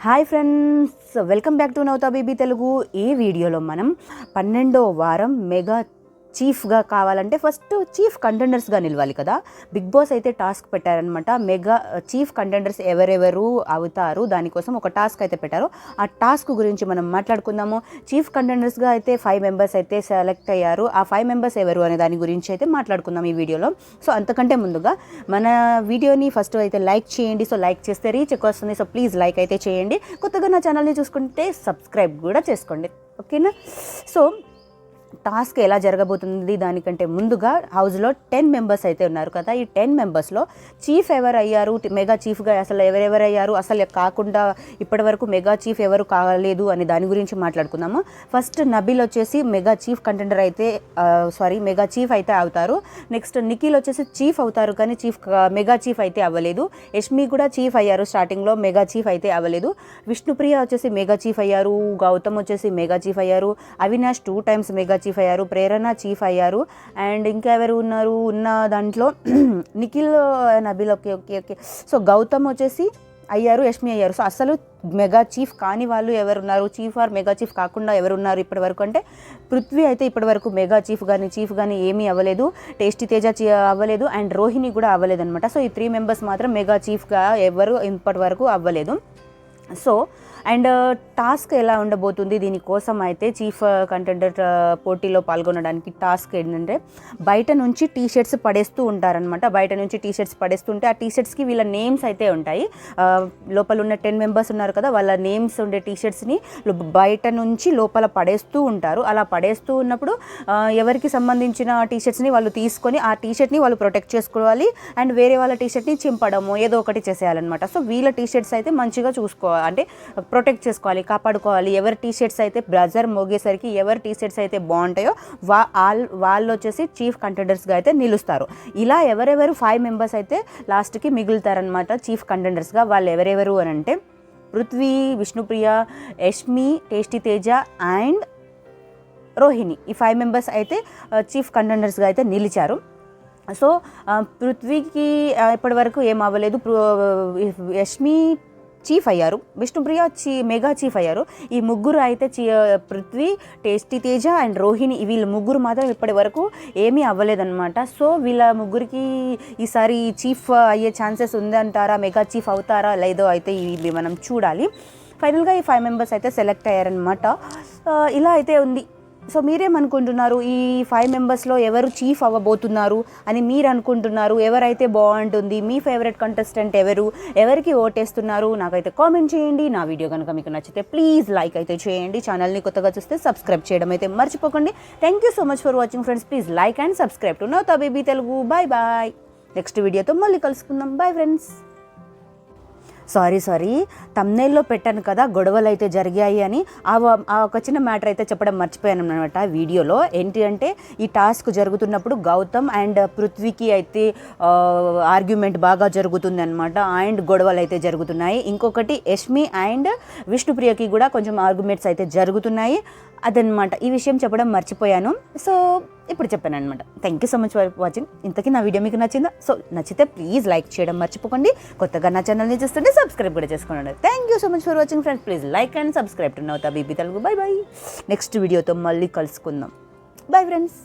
Hi friends, welcome back to Navata baby Telugu. ఈ వీడియోలో మనం 12వ వారం మెగా చీఫ్గా కావాలంటే ఫస్ట్ చీఫ్ కంటెండర్స్గా నిలవాలి కదా. బిగ్ బాస్ అయితే టాస్క్ పెట్టారనమాట. మెగా చీఫ్ కంటెండర్స్ ఎవరెవరు అవుతారు దానికోసం ఒక టాస్క్ అయితే పెట్టారు. ఆ టాస్క్ గురించి మనం మాట్లాడుకుందాము. చీఫ్ కంటెండర్స్గా అయితే 5 మెంబర్స్ అయితే సెలెక్ట్ అయ్యారు. ఆ 5 మెంబర్స్ ఎవరు అనే దాని గురించి అయితే మాట్లాడుకుందాం ఈ వీడియోలో. సో అంతకంటే ముందుగా మన వీడియోని ఫస్ట్ అయితే లైక్ చేయండి. సో లైక్ చేస్తే రీచ్ ఎక్కువ వస్తుంది. సో ప్లీజ్ లైక్ అయితే చేయండి. కొత్తగా నా ఛానల్ని చూసుకుంటే సబ్స్క్రైబ్ కూడా చేసుకోండి, ఓకేనా. సో టాస్క్ ఎలా జరగబోతుంది దానికంటే ముందుగా హౌస్లో 10 మెంబర్స్ అయితే ఉన్నారు కదా. ఈ 10 మెంబర్స్లో చీఫ్ ఎవరు అయ్యారు, మెగా చీఫ్గా అసలు ఎవరెవరు అయ్యారు, అసలు కాకుండా ఇప్పటి వరకు మెగా చీఫ్ ఎవరు కాలేదు అని దాని గురించి మాట్లాడుకుందాము. ఫస్ట్ నబీల్ వచ్చేసి మెగా చీఫ్ కంటెండర్ అయితే మెగా చీఫ్ అయితే అవుతారు. నెక్స్ట్ నిఖిల్ వచ్చేసి చీఫ్ అవుతారు కానీ మెగా చీఫ్ అయితే అవ్వలేదు. యష్మి కూడా చీఫ్ అయ్యారు, స్టార్టింగ్లో మెగా చీఫ్ అయితే అవ్వలేదు. విష్ణుప్రియ వచ్చేసి మెగా చీఫ్ అయ్యారు. గౌతమ్ వచ్చేసి మెగా చీఫ్ అయ్యారు. అవినాష్ 2 టైమ్స్ మెగా చీఫ్ అయ్యారు. ప్రేరణ చీఫ్ అయ్యారు. అండ్ ఇంకా ఎవరు ఉన్నారు ఉన్న దాంట్లో Nikhil, Nabeel, okay okay okay. So Gautam వచ్చేసి అయ్యారు, యష్మి అయ్యారు. సో అసలు మెగా చీఫ్ కాని వాళ్ళు ఎవరున్నారు, చీఫ్ ఆర్ మెగా చీఫ్ కాకుండా ఎవరున్నారు ఇప్పటి వరకు అంటే పృథ్వీ అయితే ఇప్పటి వరకు మెగా చీఫ్ కానీ ఏమీ అవ్వలేదు. టేస్టీ తేజ అవ్వలేదు. అండ్ రోహిణి కూడా అవ్వలేదు అనమాట. సో ఈ 3 మెంబర్స్ మాత్రం మెగా చీఫ్గా ఎవరు ఇప్పటి వరకు అవ్వలేదు. సో అండ్ టాస్క్ ఎలా ఉండబోతుంది దీనికోసం అయితే చీఫ్ కంటెండర్ పోటీలో పాల్గొనడానికి టాస్క్ ఏంటంటే బయట నుంచి టీషర్ట్స్ పడేస్తూ ఉంటారనమాట. బయట నుంచి టీషర్ట్స్ పడేస్తుంటే ఆ టీషర్ట్స్కి వీళ్ళ నేమ్స్ అయితే ఉంటాయి. లోపల ఉన్న 10 మెంబర్స్ ఉన్నారు కదా, వాళ్ళ నేమ్స్ ఉండే టీషర్ట్స్ని బయట నుంచి లోపల పడేస్తూ ఉంటారు. అలా పడేస్తూ ఉన్నప్పుడు ఎవరికి సంబంధించిన టీషర్ట్స్ని వాళ్ళు తీసుకొని ఆ టీషర్ట్ని వాళ్ళు ప్రొటెక్ట్ చేసుకోవాలి. అండ్ వేరే వాళ్ళ టీషర్ట్ని చింపడము ఏదో ఒకటి చేసేయాలన్నమాట. సో వీళ్ళ టీషర్ట్స్ అయితే మంచిగా చూసుకోవాలి, అంటే ప్రొటెక్ట్ చేసుకోవాలి, కాపాడుకోవాలి. ఎవరి టీషర్ట్స్ అయితే బ్రజర్ మోగేసరికి ఎవరి టీషర్ట్స్ అయితే బాగుంటాయో వాళ్ళు వచ్చేసి చీఫ్ కంటెండర్స్గా అయితే నిలుస్తారు. ఇలా ఎవరెవరు 5 మెంబర్స్ అయితే లాస్ట్కి మిగులుతారనమాట చీఫ్ కంటెండర్స్గా. వాళ్ళు ఎవరెవరు అని అంటే పృథ్వీ, విష్ణుప్రియ, యష్మి, టేస్టీ తేజ అండ్ రోహిణి. ఈ 5 మెంబర్స్ అయితే చీఫ్ కంటెండర్స్గా అయితే నిలిచారు. సో పృథ్వీకి ఇప్పటి వరకు ఏం అవ్వలేదు. యష్మి చీఫ్ అయ్యారు, విష్ణుప్రియ మెగా చీఫ్ అయ్యారు. ఈ ముగ్గురు అయితే పృథ్వీ, టేస్టీ తేజ అండ్ రోహిణి, వీళ్ళ ముగ్గురు మాత్రం ఇప్పటి వరకు ఏమీ అవ్వలేదన్నమాట. సో వీళ్ళ ముగ్గురికి ఈసారి చీఫ్ అయ్యే ఛాన్సెస్ ఉందంటారా, మెగా చీఫ్ అవుతారా లేదో అయితే ఇవి మనం చూడాలి. ఫైనల్గా ఈ 5 మెంబర్స్ అయితే సెలెక్ట్ అయ్యారనమాట. ఇలా అయితే ఉంది. సో మీరేమనుకుంటున్నారు, ఈ 5 మెంబర్స్లో ఎవరు చీఫ్ అవ్వబోతున్నారు అని మీరు అనుకుంటున్నారు? ఎవరైతే బాగుంటుంది, మీ ఫేవరెట్ కంటెస్టెంట్ ఎవరికి ఓటేస్తున్నారు నాకైతే కామెంట్ చేయండి. నా వీడియో కనుక మీకు నచ్చితే ప్లీజ్ లైక్ అయితే చేయండి. ఛానల్ని కొత్తగా చూస్తే సబ్స్క్రైబ్ చేయడం అయితే మర్చిపోకండి. Thank you so much for watching friends. Please like and subscribe to Navata baby Telugu. Bye bye. Next వీడియోతో మళ్ళీ కలుసుకుందాం. Bye friends. సారీ తమ్నైల్లో పెట్టాను కదా గొడవలు అయితే జరిగాయి అని. ఆ ఒక చిన్న మ్యాటర్ అయితే చెప్పడం మర్చిపోయాను అనమాట వీడియోలో. ఏంటి అంటే ఈ టాస్క్ జరుగుతున్నప్పుడు గౌతమ్ అండ్ పృథ్వీకి అయితే ఆర్గ్యుమెంట్ బాగా జరుగుతుంది అనమాట. అండ్ గొడవలు అయితే జరుగుతున్నాయి. ఇంకొకటి యష్మి అండ్ విష్ణుప్రియకి కూడా కొంచెం ఆర్గ్యుమెంట్స్ అయితే జరుగుతున్నాయి. అదనమాట ఈ విషయం చెప్పడం మర్చిపోయాను. సో ఇప్పుడు చెప్పాను అనమాట. Thank you so much for watching. ఇంతకీ నా వీడియో మీకు నచ్చిందా? సో నచ్చితే ప్లీజ్ లైక్ చేయడం మర్చిపోకండి. కొత్తగా నా ఛానల్ని చూస్తుంటే సబ్స్క్రైబ్ కూడా చేసుకోండి. Thank you so much for watching friends. Please like and subscribe to Navata baby Telugu. By by. Next వీడియోతో మళ్ళీ కలుసుకుందాం. Bye friends.